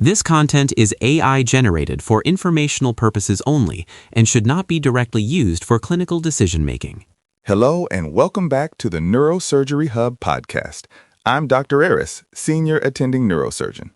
This content is AI generated for informational purposes only and should not be directly used for clinical decision-making. Hello and welcome back to the Neurosurgery Hub podcast. I'm Dr. Eris, Senior Attending Neurosurgeon.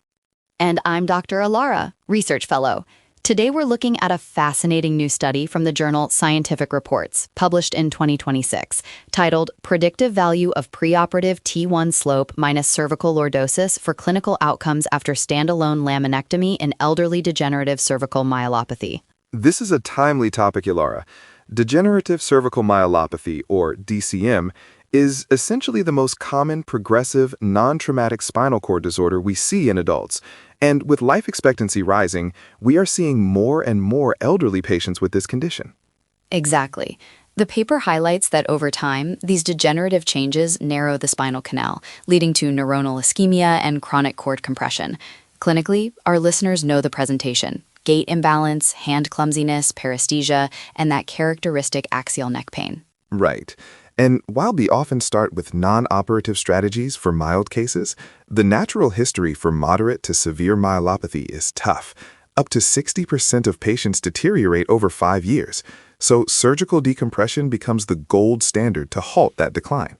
And I'm Dr. Alara, Research Fellow. Today we're looking at a fascinating new study from the journal Scientific Reports, published in 2026, titled Predictive Value of Preoperative T1 Slope minus Cervical Lordosis for Clinical Outcomes After Standalone Laminectomy in Elderly Degenerative Cervical Myelopathy. This is a timely topic, Ilara. Degenerative Cervical Myelopathy, or DCM, is essentially the most common progressive, non-traumatic spinal cord disorder we see in adults. And with life expectancy rising, we are seeing more and more elderly patients with this condition. Exactly. The paper highlights that over time, these degenerative changes narrow the spinal canal, leading to neuronal ischemia and chronic cord compression. Clinically, our listeners know the presentation: gait imbalance, hand clumsiness, paresthesia, and that characteristic axial neck pain. Right. And while we often start with non-operative strategies for mild cases, the natural history for moderate to severe myelopathy is tough. Up to 60% of patients deteriorate over 5 years, so surgical decompression becomes the gold standard to halt that decline.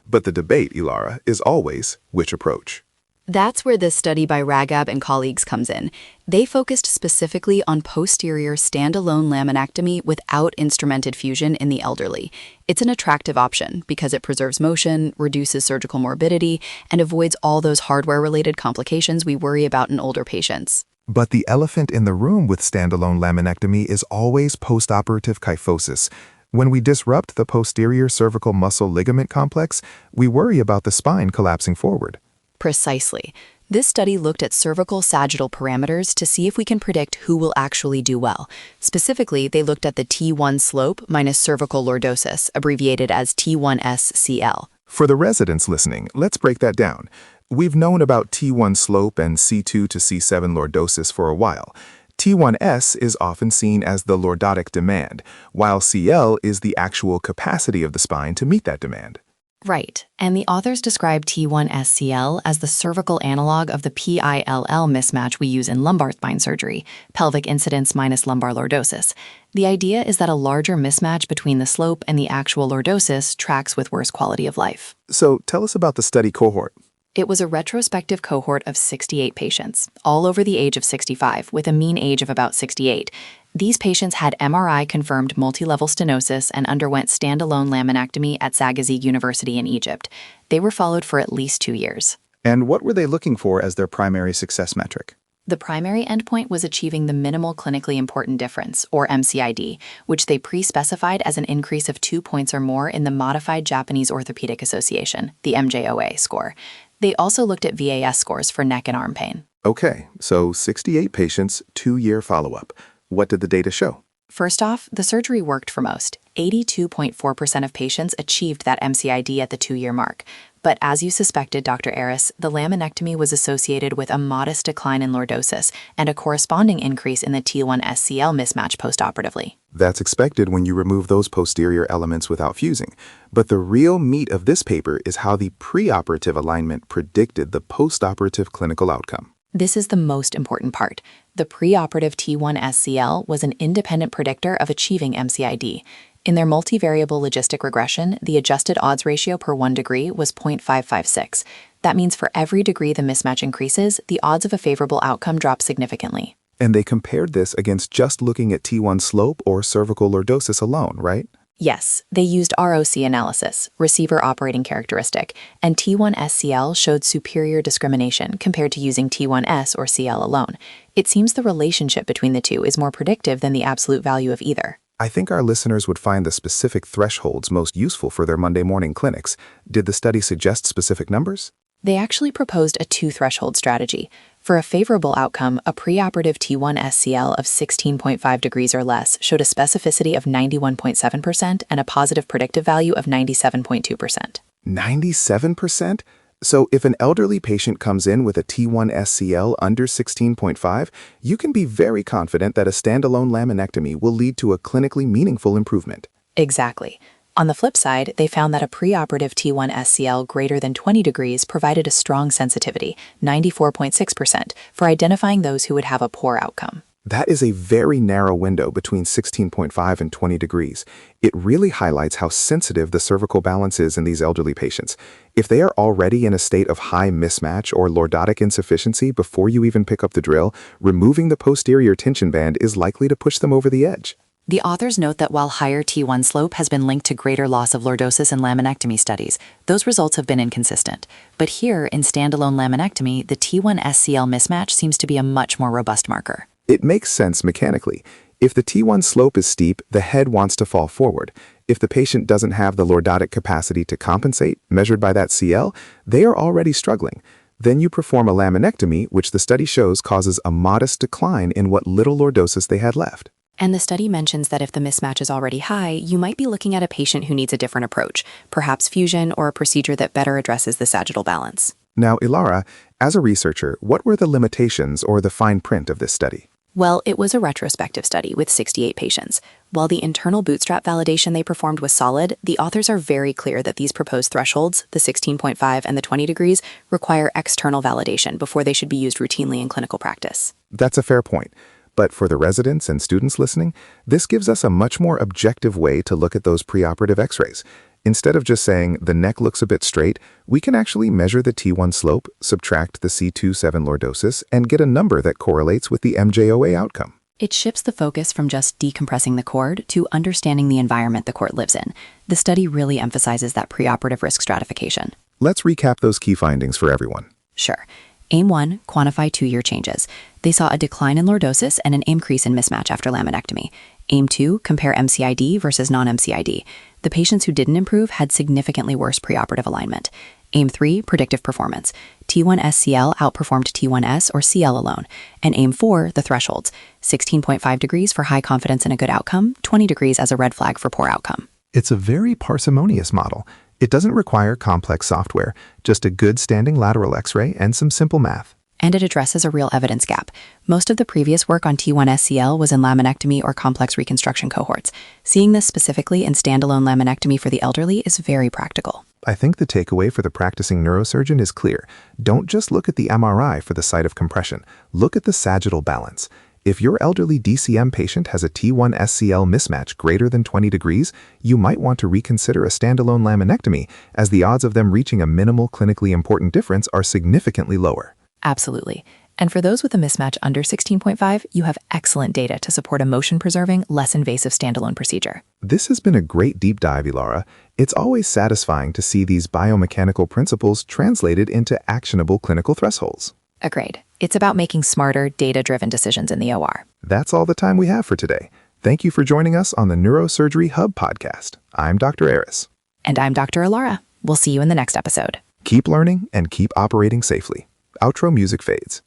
But the debate, Ilara, is always which approach. That's where this study by Ragab and colleagues comes in. They focused specifically on posterior standalone laminectomy without instrumented fusion in the elderly. It's an attractive option because it preserves motion, reduces surgical morbidity, and avoids all those hardware-related complications we worry about in older patients. But the elephant in the room with standalone laminectomy is always postoperative kyphosis. When we disrupt the posterior cervical muscle ligament complex, we worry about the spine collapsing forward. Precisely. This study looked at cervical sagittal parameters to see if we can predict who will actually do well. Specifically, they looked at the T1 slope minus cervical lordosis, abbreviated as T1S-CL. For the residents listening, let's break that down. We've known about T1 slope and C2 to C7 lordosis for a while. T1S is often seen as the lordotic demand, while CL is the actual capacity of the spine to meet that demand. Right, and the authors describe T1SCL as the cervical analog of the PILL mismatch we use in lumbar spine surgery, pelvic incidence minus lumbar lordosis. The idea is that a larger mismatch between the slope and the actual lordosis tracks with worse quality of life. So tell us about the study cohort. It was a retrospective cohort of 68 patients, all over the age of 65, with a mean age of about 68. These patients had MRI-confirmed multi-level stenosis and underwent standalone laminectomy at Zagazig University in Egypt. They were followed for at least 2 years. And what were they looking for as their primary success metric? The primary endpoint was achieving the minimal clinically important difference, or MCID, which they pre-specified as an increase of 2 points or more in the Modified Japanese Orthopedic Association, the MJOA score. They also looked at VAS scores for neck and arm pain. Okay, so 68 patients, 2-year follow-up. What did the data show? First off, the surgery worked for most. 82.4% of patients achieved that MCID at the 2-year mark. But as you suspected, Dr. Eris, the laminectomy was associated with a modest decline in lordosis and a corresponding increase in the T1SCL mismatch postoperatively. That's expected when you remove those posterior elements without fusing. But the real meat of this paper is how the preoperative alignment predicted the postoperative clinical outcome. This is the most important part. The preoperative T1SCL was an independent predictor of achieving MCID. In their multivariable logistic regression, the adjusted odds ratio per 1 degree was 0.556. That means for every degree the mismatch increases, the odds of a favorable outcome drop significantly. And they compared this against just looking at T1 slope or cervical lordosis alone, right? Yes, they used ROC analysis, receiver operating characteristic, and T1SCL showed superior discrimination compared to using T1S or CL alone. It seems the relationship between the two is more predictive than the absolute value of either. I think our listeners would find the specific thresholds most useful for their Monday morning clinics. Did the study suggest specific numbers? They actually proposed a 2-threshold strategy. For a favorable outcome, a preoperative T1SCL of 16.5 degrees or less showed a specificity of 91.7% and a positive predictive value of 97.2%. 97%? So if an elderly patient comes in with a T1SCL under 16.5, you can be very confident that a standalone laminectomy will lead to a clinically meaningful improvement. Exactly. On the flip side, they found that a preoperative T1 SCL greater than 20 degrees provided a strong sensitivity, 94.6%, for identifying those who would have a poor outcome. That is a very narrow window between 16.5 and 20 degrees. It really highlights how sensitive the cervical balance is in these elderly patients. If they are already in a state of high mismatch or lordotic insufficiency before you even pick up the drill, removing the posterior tension band is likely to push them over the edge. The authors note that while higher T1 slope has been linked to greater loss of lordosis in laminectomy studies, those results have been inconsistent. But here, in standalone laminectomy, the T1 SCL mismatch seems to be a much more robust marker. It makes sense mechanically. If the T1 slope is steep, the head wants to fall forward. If the patient doesn't have the lordotic capacity to compensate, measured by that CL, they are already struggling. Then you perform a laminectomy, which the study shows causes a modest decline in what little lordosis they had left. And the study mentions that if the mismatch is already high, you might be looking at a patient who needs a different approach, perhaps fusion or a procedure that better addresses the sagittal balance. Now, Ilara, as a researcher, what were the limitations or the fine print of this study? Well, it was a retrospective study with 68 patients. While the internal bootstrap validation they performed was solid, the authors are very clear that these proposed thresholds, the 16.5 and the 20 degrees, require external validation before they should be used routinely in clinical practice. That's a fair point. But for the residents and students listening, this gives us a much more objective way to look at those preoperative x-rays. Instead of just saying the neck looks a bit straight, we can actually measure the T1 slope, subtract the C27 lordosis, and get a number that correlates with the MJOA outcome. It shifts the focus from just decompressing the cord to understanding the environment the cord lives in. The study really emphasizes that preoperative risk stratification. Let's recap those key findings for everyone. Sure. AIM 1, quantify 2-year changes. They saw a decline in lordosis and an increase in mismatch after laminectomy. AIM 2, compare MCID versus non-MCID. The patients who didn't improve had significantly worse preoperative alignment. AIM 3, predictive performance. T1 SCL outperformed T1S or CL alone. And AIM 4, the thresholds. 16.5 degrees for high confidence in a good outcome, 20 degrees as a red flag for poor outcome. It's a very parsimonious model. It doesn't require complex software, just a good standing lateral x-ray and some simple math. And it addresses a real evidence gap. Most of the previous work on T1 SCL was in laminectomy or complex reconstruction cohorts. Seeing this specifically in standalone laminectomy for the elderly is very practical. I think the takeaway for the practicing neurosurgeon is clear. Don't just look at the MRI for the site of compression. Look at the sagittal balance. If your elderly DCM patient has a T1 SCL mismatch greater than 20 degrees, you might want to reconsider a standalone laminectomy, as the odds of them reaching a minimal clinically important difference are significantly lower. Absolutely. And for those with a mismatch under 16.5, you have excellent data to support a motion-preserving, less invasive standalone procedure. This has been a great deep dive, Ilara. It's always satisfying to see these biomechanical principles translated into actionable clinical thresholds. Agreed. It's about making smarter, data-driven decisions in the OR. That's all the time we have for today. Thank you for joining us on the Neurosurgery Hub podcast. I'm Dr. Aris. And I'm Dr. Alara. We'll see you in the next episode. Keep learning and keep operating safely. Outro music fades.